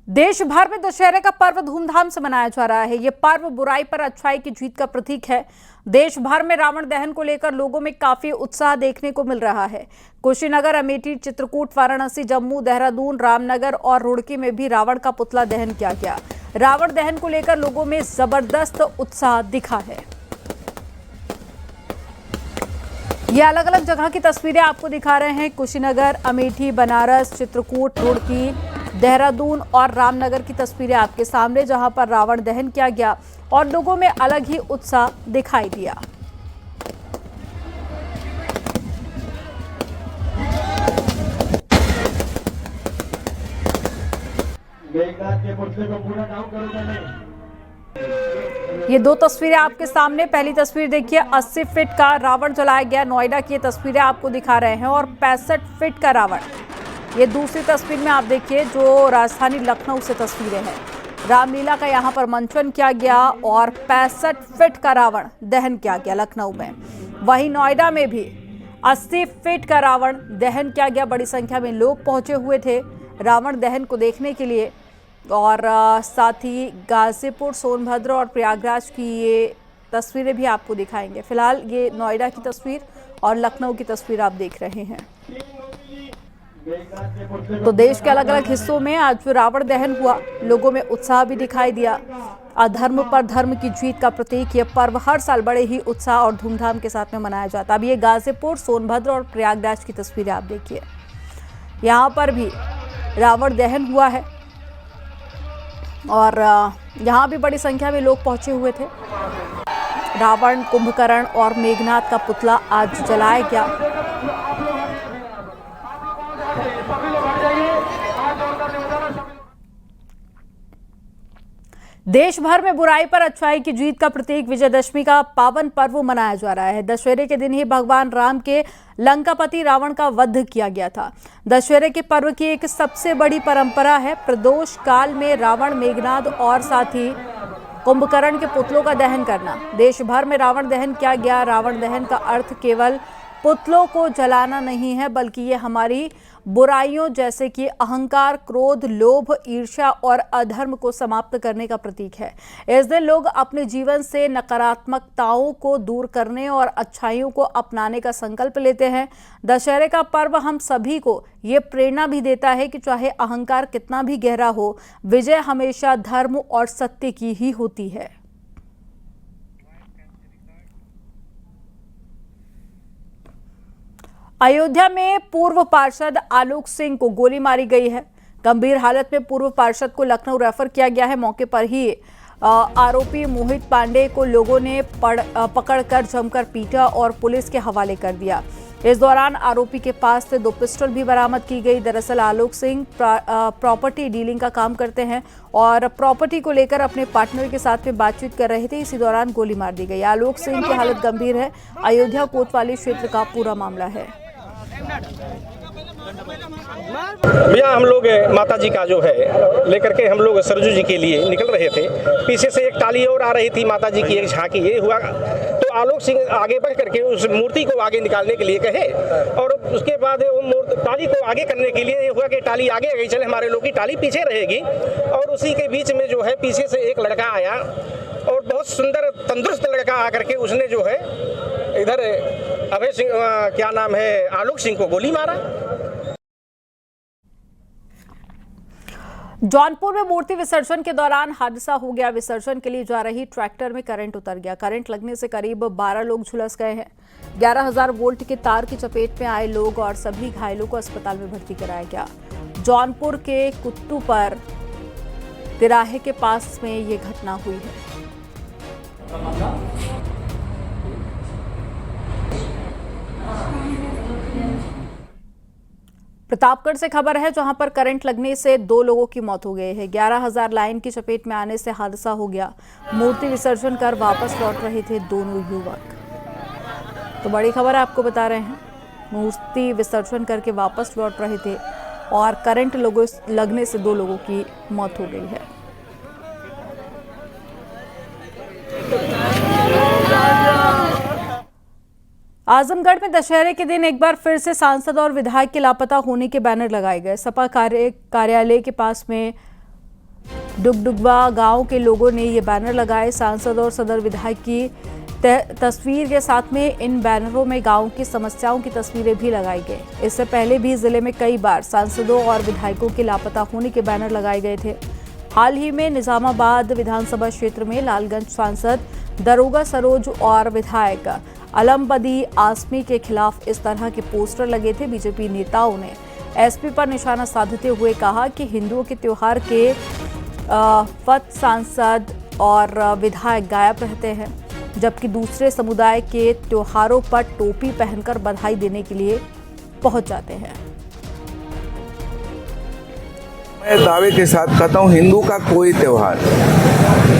देश भर में दशहरे का पर्व धूमधाम से मनाया जा रहा है। ये पर्व बुराई पर अच्छाई की जीत का प्रतीक है। देश भर में रावण दहन को लेकर लोगों में काफी उत्साह देखने को मिल रहा है। कुशीनगर, अमेठी, चित्रकूट, वाराणसी, जम्मू, देहरादून, रामनगर और रुड़की में भी रावण का पुतला दहन किया गया। रावण दहन को लेकर लोगों में जबरदस्त उत्साह दिखा है। ये अलग अलग जगह की तस्वीरें आपको दिखा रहे हैं। कुशीनगर, अमेठी, बनारस, चित्रकूट, रुड़की, देहरादून और रामनगर की तस्वीरें आपके सामने, जहां पर रावण दहन किया गया और लोगों में अलग ही उत्साह दिखाई दिया। ये दो तस्वीरें आपके सामने। पहली तस्वीर देखिए, 80 फीट का रावण जलाया गया। नोएडा की ये तस्वीरें आपको दिखा रहे हैं और 65 फीट का रावण। ये दूसरी तस्वीर में आप देखिए जो राजधानी लखनऊ से तस्वीरें हैं। रामलीला का यहाँ पर मंचन किया गया और 65 फीट का रावण दहन किया गया लखनऊ में। वहीं नोएडा में भी 80 फीट का रावण दहन किया गया। बड़ी संख्या में लोग पहुंचे हुए थे रावण दहन को देखने के लिए। और साथ ही गाजीपुर, सोनभद्र और प्रयागराज की ये तस्वीरें भी आपको दिखाएंगे। फिलहाल ये नोएडा की तस्वीर और लखनऊ की तस्वीर आप देख रहे हैं। तो देश के अलग अलग हिस्सों में आज रावण दहन हुआ। लोगों में उत्साह भी दिखाई दिया। अधर्म पर धर्म की जीत का प्रतीक ये पर्व हर साल बड़े ही उत्साह और धूमधाम के साथ में मनाया जाता है। अब ये गाजीपुर, सोनभद्र और प्रयागराज की तस्वीरें आप देखिए। यहाँ पर भी रावण दहन हुआ है और यहाँ भी बड़ी संख्या में लोग पहुंचे हुए थे। रावण, कुंभकर्ण और मेघनाथ का पुतला आज जलाया गया। देश भर में बुराई पर अच्छाई की जीत का प्रतीक विजयदशमी का पावन पर्व मनाया जा रहा है। दशहरे के दिन ही भगवान राम के लंकापति रावण का वध किया गया था। दशहरे के पर्व की एक सबसे बड़ी परंपरा है प्रदोष काल में रावण, मेघनाथ और साथ ही कुंभकर्ण के पुतलों का दहन करना। देश भर में रावण दहन किया गया। रावण दहन का अर्थ केवल पुतलों को जलाना नहीं है, बल्कि ये हमारी बुराइयों जैसे कि अहंकार, क्रोध, लोभ, ईर्ष्या और अधर्म को समाप्त करने का प्रतीक है। इस दिन लोग अपने जीवन से नकारात्मकताओं को दूर करने और अच्छाइयों को अपनाने का संकल्प लेते हैं। दशहरे का पर्व हम सभी को ये प्रेरणा भी देता है कि चाहे अहंकार कितना भी गहरा हो, विजय हमेशा धर्म और सत्य की ही होती है। अयोध्या में पूर्व पार्षद आलोक सिंह को गोली मारी गई है। गंभीर हालत में पूर्व पार्षद को लखनऊ रेफर किया गया है। मौके पर ही आरोपी मोहित पांडे को लोगों ने पकड़कर जमकर पीटा और पुलिस के हवाले कर दिया। इस दौरान आरोपी के पास से 2 पिस्टल भी बरामद की गई। दरअसल आलोक सिंह प्रॉपर्टी डीलिंग का काम करते हैं और प्रॉपर्टी को लेकर अपने पार्टनर के साथ में बातचीत कर रहे थे। इसी दौरान गोली मार दी गई। आलोक सिंह की हालत गंभीर है। अयोध्या कोतवाली क्षेत्र का पूरा मामला है। भैया हम लोग माता जी का जो है लेकर के हम लोग सरजू जी के लिए निकल रहे थे। पीछे से एक टाली और आ रही थी माता जी की एक झांकी। ये हुआ तो आलोक सिंह आगे बढ़ करके उस मूर्ति को आगे निकालने के लिए कहे और उसके बाद वो टाली को आगे करने के लिए ये हुआ कि टाली आगे गई, चले हमारे लोग की टाली पीछे रहेगी। और उसी के बीच में जो है पीछे से एक लड़का आया और बहुत सुंदर तंदुरुस्त लड़का आकर के उसने जो है इधर अभय सिंह क्या नाम है आलोक सिंह को गोली मारा। जौनपुर में मूर्ति विसर्जन के दौरान हादसा हो गया। विसर्जन के लिए जा रही ट्रैक्टर में करंट उतर गया। करंट लगने से करीब 12 लोग झुलस गए हैं। 11,000 वोल्ट के तार की चपेट में आए लोग और सभी घायलों को अस्पताल में भर्ती कराया गया। जौनपुर के कुत्तू पर तिराहे के पास में ये घटना हुई है। प्रतापगढ़ से खबर है, जहां पर करंट लगने से 2 लोगों की मौत हो गई है। 11,000 लाइन की चपेट में आने से हादसा हो गया। मूर्ति विसर्जन कर वापस लौट रहे थे दोनों युवक। तो बड़ी खबर आपको बता रहे हैं, मूर्ति विसर्जन करके वापस लौट रहे थे और करंट लगने से 2 लोगों की मौत हो गई है। आजमगढ़ में दशहरे के दिन एक बार फिर से सांसद और विधायक के लापता होने के बैनर लगाए गए। सपा कार्यालय के पास में डुगडुगवा गांव के लोगों ने ये बैनर लगाए। सांसद और सदर विधायक की तस्वीर के साथ में इन बैनरों में गांव की समस्याओं की तस्वीरें भी लगाई गई। इससे पहले भी जिले में कई बार सांसदों और विधायकों के लापता होने के बैनर लगाए गए थे। हाल ही में निजामाबाद विधानसभा क्षेत्र में लालगंज सांसद दरोगा सरोज और विधायक अलमबदी आसमी के खिलाफ इस तरह के पोस्टर लगे थे। बीजेपी नेताओं ने एसपी पर निशाना साधते हुए कहा कि हिंदुओं के त्योहार के वक्त सांसद और विधायक गायब रहते हैं, जबकि दूसरे समुदाय के त्योहारों पर टोपी पहनकर बधाई देने के लिए पहुंच जाते हैं। मैं दावे के साथ कहता हूँ, हिंदू का कोई त्यौहार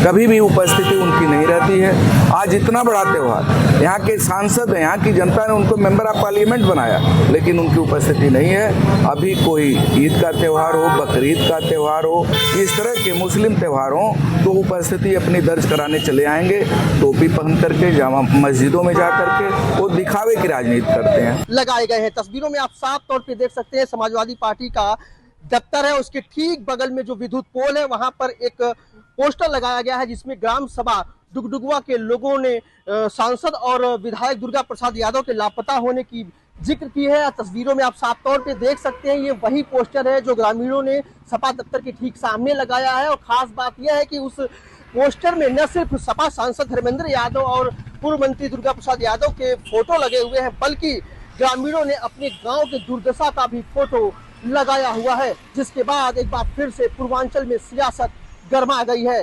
कभी भी उपस्थिति उनकी नहीं रहती है। आज इतना बड़ा त्यौहार, यहाँ के सांसद हैं, यहाँ की जनता ने उनको मेंबर ऑफ पार्लियामेंट बनाया, लेकिन उनकी उपस्थिति नहीं है। अभी कोई ईद का त्यौहार हो, बकरीद का त्यौहार हो, इस तरह के मुस्लिम त्योहारों तो उपस्थिति अपनी दर्ज कराने चले आएंगे। टोपी पहन करके जामा मस्जिदों में जा करके वो दिखावे की राजनीति करते हैं। लगाए गए हैं तस्वीरों में आप साफ तौर पे देख सकते हैं समाजवादी पार्टी का दफ्तर है, उसके ठीक बगल में जो विद्युत पोल है वहां पर एक पोस्टर लगाया गया है जिसमें ग्राम सभा डुगडुगवा के लोगों ने सांसद और विधायक दुर्गा प्रसाद यादव के लापता होने की जिक्र की है। तस्वीरों में आप साफ तौर पे देख सकते हैं, ये वही पोस्टर है जो ग्रामीणों ने सपा दफ्तर के ठीक सामने लगाया है। और खास बात यह है कि उस पोस्टर में न सिर्फ सपा सांसद धर्मेंद्र यादव और पूर्व मंत्री दुर्गा प्रसाद यादव के फोटो लगे हुए हैं, बल्कि ग्रामीणों ने अपने गाँव के दुर्दशा का भी फोटो लगाया हुआ है, जिसके बाद एक बार फिर से पूर्वांचल में सियासत गर्मा गई है।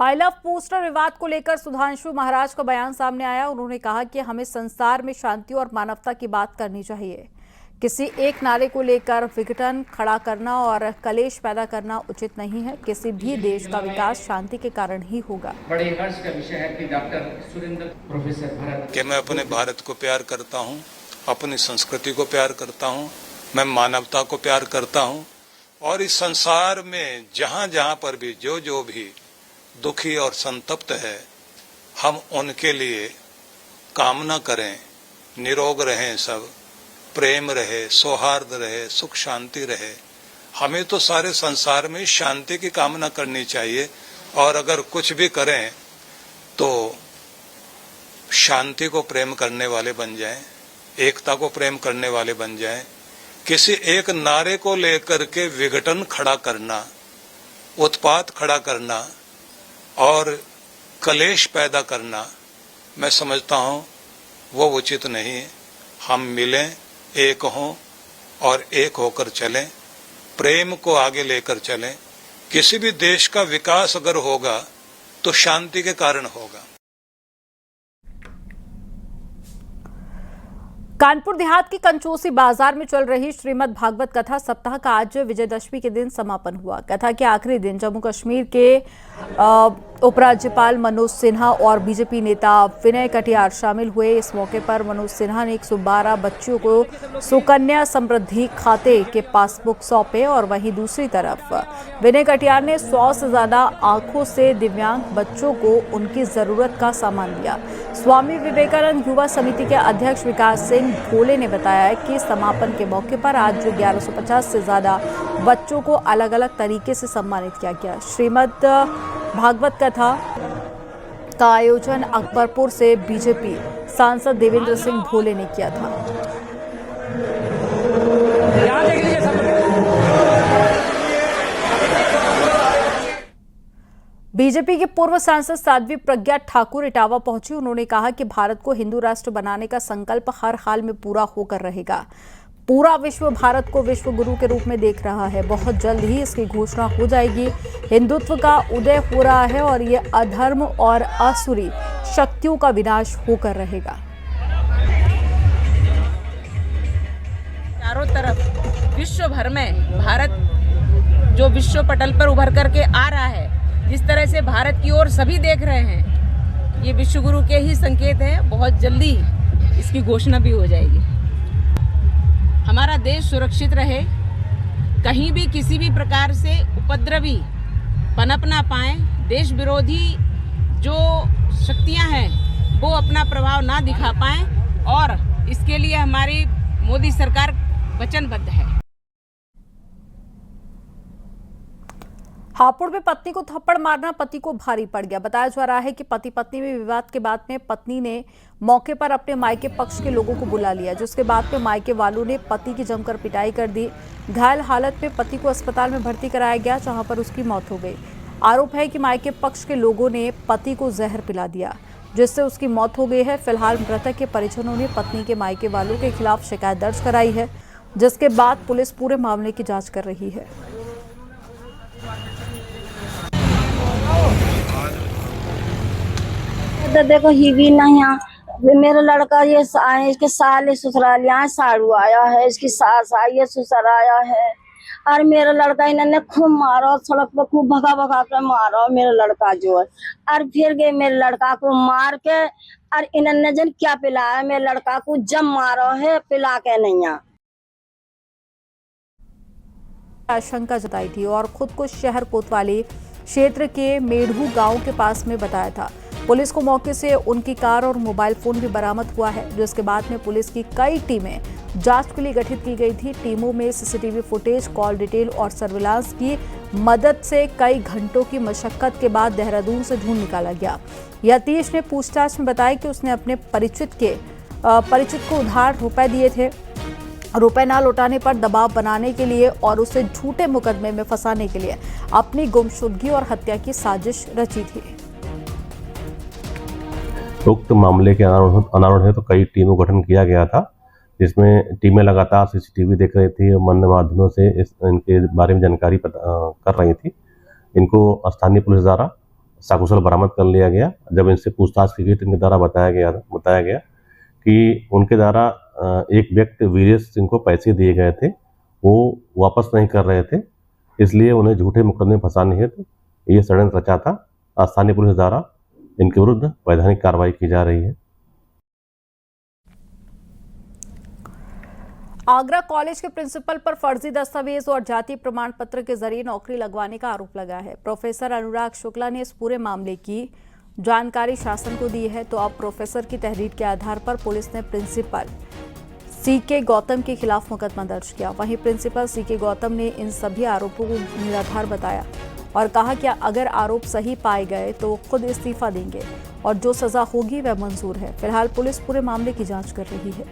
आई लव पोस्टर विवाद को लेकर सुधांशु महाराज का बयान सामने आया। उन्होंने कहा कि हमें संसार में शांति और मानवता की बात करनी चाहिए। किसी एक नारे को लेकर विघटन खड़ा करना और कलेश पैदा करना उचित नहीं है। किसी भी देश का विकास शांति के कारण ही होगा। बड़े हर्ष का विषय है कि डॉक्टर सुरेंद्र प्रोफेसर भरत कि मैं अपने भारत को प्यार करता हूं, अपनी संस्कृति को प्यार करता हूं, मैं मानवता को प्यार करता हूं और इस संसार में जहां जहां पर भी जो भी दुखी और संतप्त है, हम उनके लिए कामना करें, निरोग रहें, सब प्रेम रहे, सौहार्द रहे, सुख शांति रहे। हमें तो सारे संसार में शांति की कामना करनी चाहिए और अगर कुछ भी करें तो शांति को प्रेम करने वाले बन जाएं, एकता को प्रेम करने वाले बन जाएं। किसी एक नारे को लेकर के विघटन खड़ा करना, उत्पात खड़ा करना और कलेश पैदा करना, मैं समझता हूं वो उचित नहीं है। हम मिलें, एक हों और एक होकर चलें, प्रेम को आगे लेकर चलें। किसी भी देश का विकास अगर होगा तो शांति के कारण होगा। कानपुर देहात की कंचोसी बाजार में चल रही श्रीमद् भागवत कथा सप्ताह का आज विजयदशमी के दिन समापन हुआ। कथा के आखिरी दिन जम्मू कश्मीर के उपराज्यपाल मनोज सिन्हा और बीजेपी नेता विनय कटियार शामिल हुए। इस मौके पर मनोज सिन्हा ने 112 बच्चों को सुकन्या समृद्धि खाते के पासबुक सौंपे और वहीं दूसरी तरफ विनय कटियार ने 100 से ज्यादा आंखों से दिव्यांग बच्चों को उनकी जरूरत का सामान दिया। स्वामी विवेकानंद युवा समिति के अध्यक्ष विकास सिंह भोले ने बताया कि समापन के मौके पर आज 1150 से ज्यादा बच्चों को अलग अलग तरीके से सम्मानित किया गया। श्रीमद् भागवत कथा का आयोजन अकबरपुर से बीजेपी सांसद देवेंद्र सिंह भोले ने किया था। बीजेपी के पूर्व सांसद साध्वी प्रज्ञा ठाकुर इटावा पहुंची। उन्होंने कहा कि भारत को हिंदू राष्ट्र बनाने का संकल्प हर हाल में पूरा होकर रहेगा। पूरा विश्व भारत को विश्व गुरु के रूप में देख रहा है। बहुत जल्द ही इसकी घोषणा हो जाएगी। हिंदुत्व का उदय हो रहा है और ये अधर्म और आसुरी शक्तियों का विनाश होकर रहेगा। चारों तरफ विश्व भर में भारत जो विश्व पटल पर उभर करके आ रहा है, जिस तरह से भारत की ओर सभी देख रहे हैं, ये विश्व गुरु के ही संकेत है। बहुत जल्दी इसकी घोषणा भी हो जाएगी। हमारा देश सुरक्षित रहे, कहीं भी किसी भी प्रकार से उपद्रवी पनप ना पाए, देश विरोधी जो शक्तियां हैं वो अपना प्रभाव ना दिखा पाएं और इसके लिए हमारी मोदी सरकार वचनबद्ध है। हापुड़ में पत्नी को थप्पड़ मारना पति को भारी पड़ गया। बताया जा रहा है कि पति पत्नी में विवाद के बाद में पत्नी ने मौके पर अपने मायके पक्ष के लोगों को बुला लिया, जिसके बाद में मायके वालों ने पति की जमकर पिटाई कर दी। घायल हालत में पति को अस्पताल में भर्ती कराया गया, जहां पर उसकी मौत हो गई। आरोप है कि मायके पक्ष के लोगों ने पति को जहर पिला दिया, जिससे उसकी मौत हो गई है। फिलहाल मृतक के परिजनों ने पत्नी के मायके वालों के खिलाफ शिकायत दर्ज कराई है, जिसके बाद पुलिस पूरे मामले की जांच कर रही है। तो देखो ही भी नहीं यहाँ मेरा लड़का ये इसके साले ससुराल यहाँ साड़ू आया है, इसकी सास आई है, ससुर आया है, और मेरा लड़का इन्होंने खूब मारा, सड़क पर खूब भगा भगा कर मारा मेरा लड़का जो है। और फिर गए मेरे लड़का को मार के, और इन्होंने जन क्या पिलाया मेरे लड़का को, जब मारा है पिला के नहीं आशंका जताई थी और खुद को शहर कोतवाली क्षेत्र के मेढ़ू गांव के पास में बताया था। पुलिस को मौके से उनकी कार और मोबाइल फोन भी बरामद हुआ है, जिसके बाद में पुलिस की कई टीमें जांच के लिए गठित की गई थी। टीमों में सीसीटीवी फुटेज, कॉल डिटेल और सर्विलांस की मदद से कई घंटों की मशक्कत के बाद देहरादून से ढूंढ निकाला गया। यतीश ने पूछताछ में बताया कि उसने अपने परिचित को उधार रुपए दिए थे। रुपए ना लौटाने पर दबाव बनाने के लिए और उसे झूठे मुकदमे में फंसाने के लिए अपनी गुमशुदगी और हत्या की साजिश रची थी। उक्त मामले के अनावरण है तो कई टीमों का गठन किया गया था, जिसमें टीमें लगातार सीसीटीवी देख रही थी और अन्य माध्यमों से इनके बारे में जानकारी कर रही थी। इनको स्थानीय पुलिस द्वारा सकुशल बरामद कर लिया गया। जब इनसे पूछताछ की गई तो इनके द्वारा बताया गया कि उनके द्वारा एक व्यक्ति वीरेश सिंह को पैसे दिए गए थे, वो वापस नहीं कर रहे थे, इसलिए उन्हें झूठे मुकदमे में फंसाने हेतु ये षड्यंत्र रचा था। स्थानीय पुलिस द्वारा इनके विरुद्ध वैधानिक कार्रवाई की जा रही है। आगरा कॉलेज के प्रिंसिपल पर फर्जी दस्तावेज और जाति प्रमाण पत्र के जरिए नौकरी लगवाने का आरोप लगा है। प्रोफेसर अनुराग शुक्ला ने इस पूरे मामले की जानकारी शासन को दी है। तो अब प्रोफेसर की तहरीर के आधार पर पुलिस ने प्रिंसिपल सीके गौतम के खिलाफ मुकदमा दर्ज किया। वहीं प्रिंसिपल सीके गौतम ने इन सभी आरोपों को निराधार बताया और कहा कि अगर आरोप सही पाए गए तो खुद इस्तीफा देंगे और जो सजा होगी वह मंजूर है। फिलहाल पुलिस पूरे मामले की जांच कर रही है।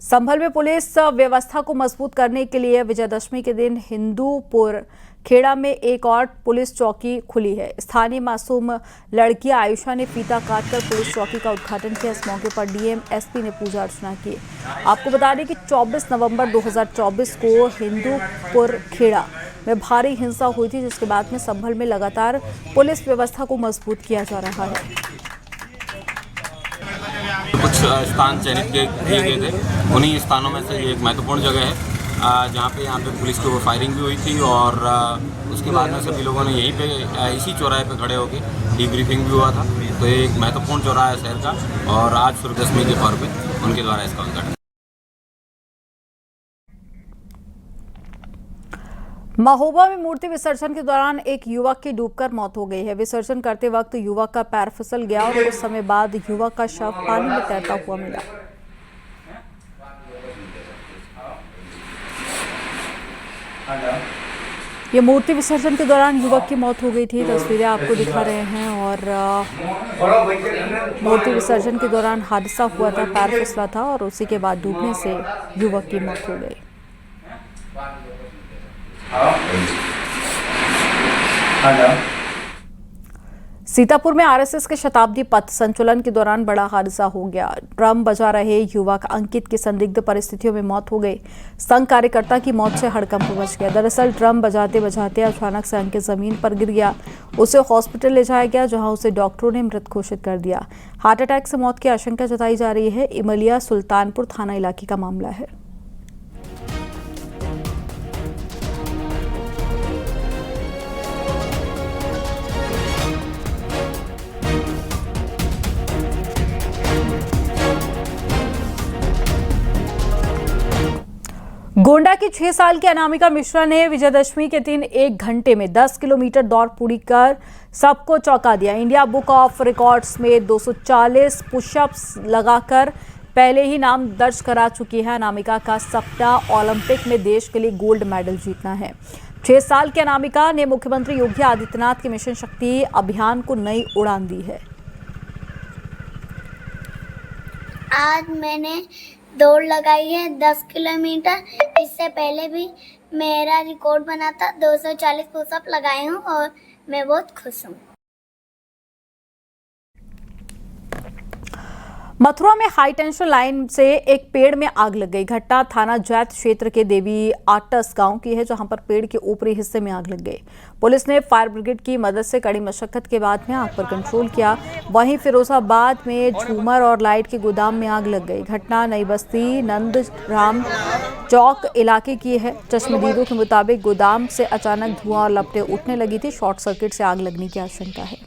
संभल में पुलिस व्यवस्था को मजबूत करने के लिए विजयदशमी के दिन हिंदूपुर खेड़ा में एक और पुलिस चौकी खुली है। स्थानीय मासूम लड़की आयुषा ने फीता काटकर पुलिस चौकी का उद्घाटन किया। इस मौके पर डीएम एसपी ने पूजा अर्चना की। आपको बता दें कि 24 नवंबर 2024 को हिंदूपुर खेड़ा में भारी हिंसा हुई थी, जिसके बाद में संभल में लगातार पुलिस व्यवस्था को मजबूत किया जा रहा है। कुछ स्थान चयनित किए गए थे, उन्हीं स्थानों में से ये एक महत्वपूर्ण जगह है जहाँ पे पुलिस की वो फायरिंग भी हुई थी और उसके बाद में सभी लोगों ने यहीं पे इसी चौराहे पे खड़े होकर डीब्रीफिंग भी हुआ था। तो ये एक महत्वपूर्ण चौराहा है शहर का और आज सूर्यदशमी के पर्व पे उनके द्वारा इसका उद्घाटन। महोबा में मूर्ति विसर्जन के दौरान एक युवक की डूबकर मौत हो गई है। विसर्जन करते वक्त युवक का पैर फिसल गया और कुछ समय बाद युवक का शव पानी में तैरता हुआ मिला। ये मूर्ति विसर्जन के दौरान युवक की मौत हो गई थी। तस्वीरें आपको दिखा रहे हैं और मूर्ति विसर्जन के दौरान हादसा हुआ था, पैर फिसला था और उसी के बाद डूबने से युवक की मौत हो गई। सीतापुर में आरएसएस के शताब्दी पथ संचलन के दौरान बड़ा हादसा हो गया। ड्रम बजा रहे युवक अंकित की संदिग्ध परिस्थितियों में मौत हो गई। संघ कार्यकर्ता की मौत से हड़कंप मच गया। दरअसल ड्रम बजाते बजाते अचानक से अंकित जमीन पर गिर गया। उसे हॉस्पिटल ले जाया गया, जहां उसे डॉक्टरों ने मृत घोषित कर दिया। हार्ट अटैक से मौत की आशंका जताई जा रही है। इमलिया सुल्तानपुर थाना इलाके का मामला है। गोंडा की 6 साल की अनामिका मिश्रा ने विजयदशमी के दिन 1 घंटे में 10 किलोमीटर दौड़ पूरी कर सबको चौंका दिया। इंडिया बुक ऑफ रिकॉर्ड्स में 240 पुशअप्स लगाकर पहले ही नाम दर्ज करा चुकी है। अनामिका का सपना ओलंपिक में देश के लिए गोल्ड मेडल जीतना है। 6 साल की अनामिका ने मुख्यमंत्री योगी आदित्यनाथ के मिशन शक्ति अभियान को नई उड़ान दी है। आज मैंने दौड़ लगाई है 10 किलोमीटर। इससे पहले भी मेरा रिकॉर्ड बना था, 240 पुशअप लगाए हूँ और मैं बहुत खुश हूँ। मथुरा में हाई टेंशन लाइन से एक पेड़ में आग लग गई। घटना थाना जैत क्षेत्र के देवी आटस गांव की है, जहां पर पेड़ के ऊपरी हिस्से में आग लग गई। पुलिस ने फायर ब्रिगेड की मदद से कड़ी मशक्कत के बाद में आग पर कंट्रोल किया। वहीं फिरोजाबाद में झूमर और लाइट के गोदाम में आग लग गई। घटना नई बस्ती नंदराम चौक इलाके की है। चश्मदीदों के मुताबिक गोदाम से अचानक धुआं और लपटें उठने लगी थी। शॉर्ट सर्किट से आग लगने की आशंका है।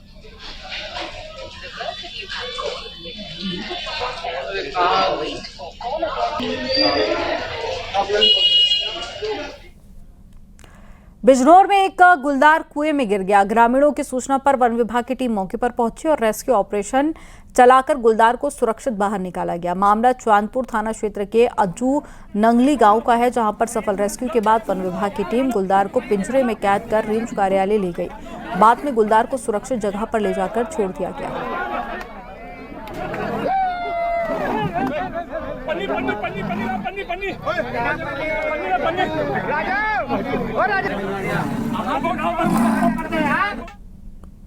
बिजनौर में एक गुलदार कुएं में गिर गया। ग्रामीणों की सूचना पर वन विभाग की टीम मौके पर पहुंची और रेस्क्यू ऑपरेशन चलाकर गुलदार को सुरक्षित बाहर निकाला गया। मामला चांदपुर थाना क्षेत्र के अज्जू नंगली गांव का है, जहां पर सफल रेस्क्यू के बाद वन विभाग की टीम गुलदार को पिंजरे में कैद कर रेंज कार्यालय ले गई। बाद में गुलदार को सुरक्षित जगह पर ले जाकर छोड़ दिया गया।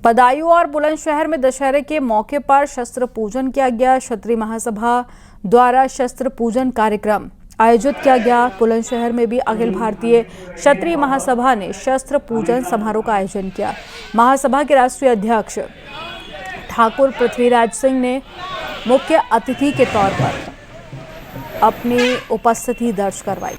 बदायूं और बुलंदशहर में दशहरे के मौके पर शस्त्र पूजन किया गया। क्षत्रिय महासभा द्वारा शस्त्र पूजन कार्यक्रम आयोजित किया गया। बुलंदशहर में भी अखिल भारतीय क्षत्रिय महासभा ने शस्त्र पूजन समारोह का आयोजन किया। महासभा के राष्ट्रीय अध्यक्ष ठाकुर पृथ्वीराज सिंह ने मुख्य अतिथि के तौर पर अपनी उपस्थिति दर्ज करवाई।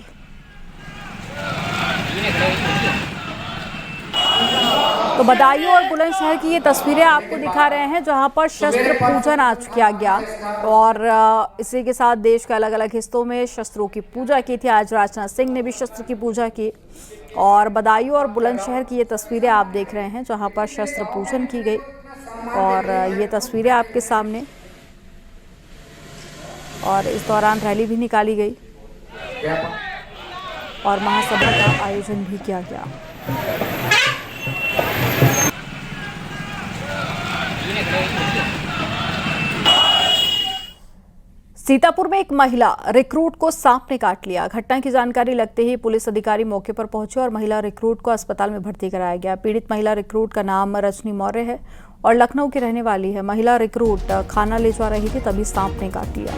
तो बदायूं और बुलंदशहर की ये तस्वीरें आपको दिखा रहे हैं, जहां पर शस्त्र पूजन आज किया गया और इसी के साथ देश के अलग अलग हिस्सों में शस्त्रों की पूजा की थी। आज राजनाथ सिंह ने भी शस्त्र की पूजा की और बदायूं और बुलंदशहर की ये तस्वीरें आप देख रहे हैं, जहां पर शस्त्र पूजन की गई और ये तस्वीरें आपके सामने। और इस दौरान रैली भी निकाली गई और महासभा का आयोजन भी किया गया। सीतापुर में एक महिला रिक्रूट को सांप ने काट लिया। घटना की जानकारी लगते ही पुलिस अधिकारी मौके पर पहुंचे और महिला रिक्रूट को अस्पताल में भर्ती कराया गया। पीड़ित महिला रिक्रूट का नाम रजनी मौर्य है और लखनऊ की रहने वाली है। महिला रिक्रूट खाना ले जा रही थी, तभी सांप ने काट लिया।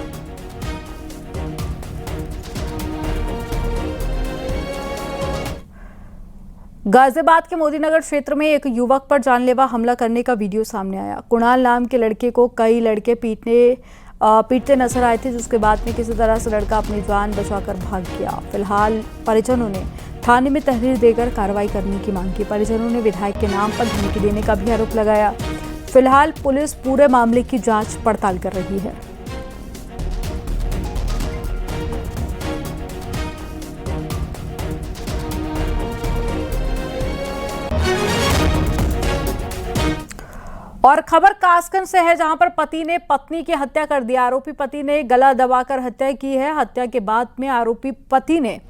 गाजियाबाद के मोदीनगर क्षेत्र में एक युवक पर जानलेवा हमला करने का वीडियो सामने आया। कुणाल नाम के लड़के को कई लड़के पीटते नजर आए थे, जिसके बाद में किसी तरह से लड़का अपनी जान बचाकर भाग गया। फिलहाल परिजनों ने थाने में तहरीर देकर कार्रवाई करने की मांग की। परिजनों ने विधायक के नाम पर धमकी देने का भी आरोप लगाया। फिलहाल पुलिस पूरे मामले की जांच पड़ताल कर रही है। और खबर कासगंज से है, जहां पर पति ने पत्नी की हत्या कर दी। आरोपी पति ने गला दबाकर हत्या की है। हत्या के बाद में आरोपी पति ने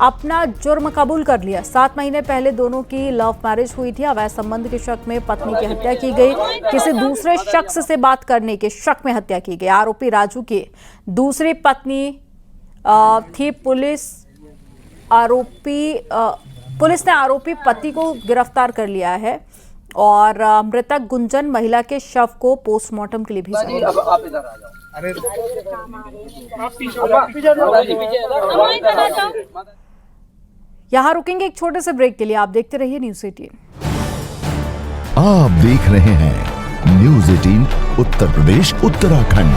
अपना जुर्म कबूल कर लिया। 7 महीने पहले दोनों की लव मैरिज हुई थी। अवैध संबंध के शक में पत्नी की हत्या की गई। किसी दूसरे शख्स से बात करने के शक में हत्या की गई। आरोपी राजू की दूसरी पत्नी थी। पुलिस ने आरोपी पति को गिरफ्तार कर लिया है और मृतक गुंजन महिला के शव को पोस्टमार्टम के लिए भेजा। यहाँ रुकेंगे एक छोटे से ब्रेक के लिए। आप देखते रहिए न्यूज़ 18। आप देख रहे हैं न्यूज़ 18 उत्तर प्रदेश उत्तराखंड।